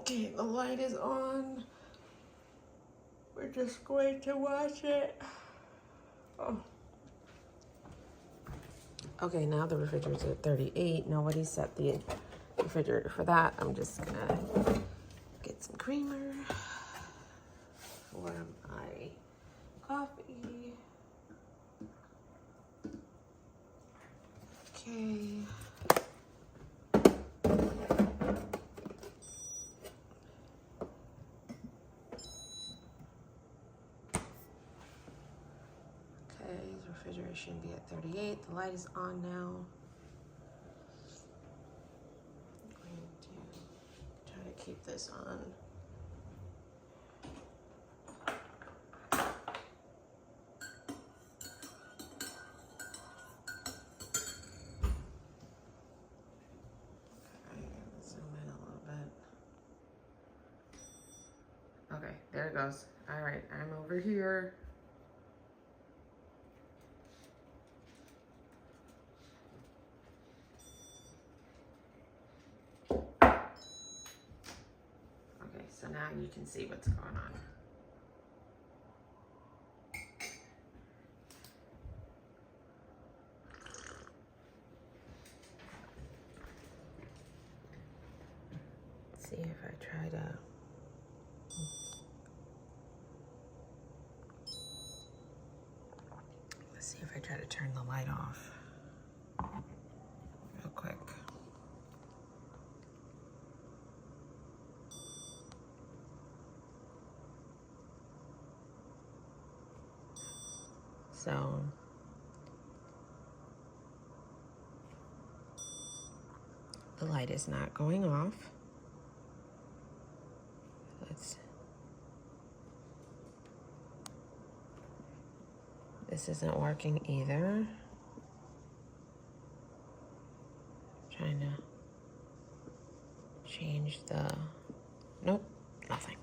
Okay, the light is on. We're just going to watch it. Oh. Okay, now the refrigerator's at 38. Nobody set the refrigerator for that. I'm just gonna get some creamer for my coffee. Okay. The refrigerator should be at 38. The light is on now. I'm going to try to keep this on. Okay, there it goes. All right, I'm over here. Okay, so now you can see what's going on. Let's see if I try to... Let's see if I try to turn the light off real quick. So the light is not going off. This isn't working either. Trying to change the, nope, nothing.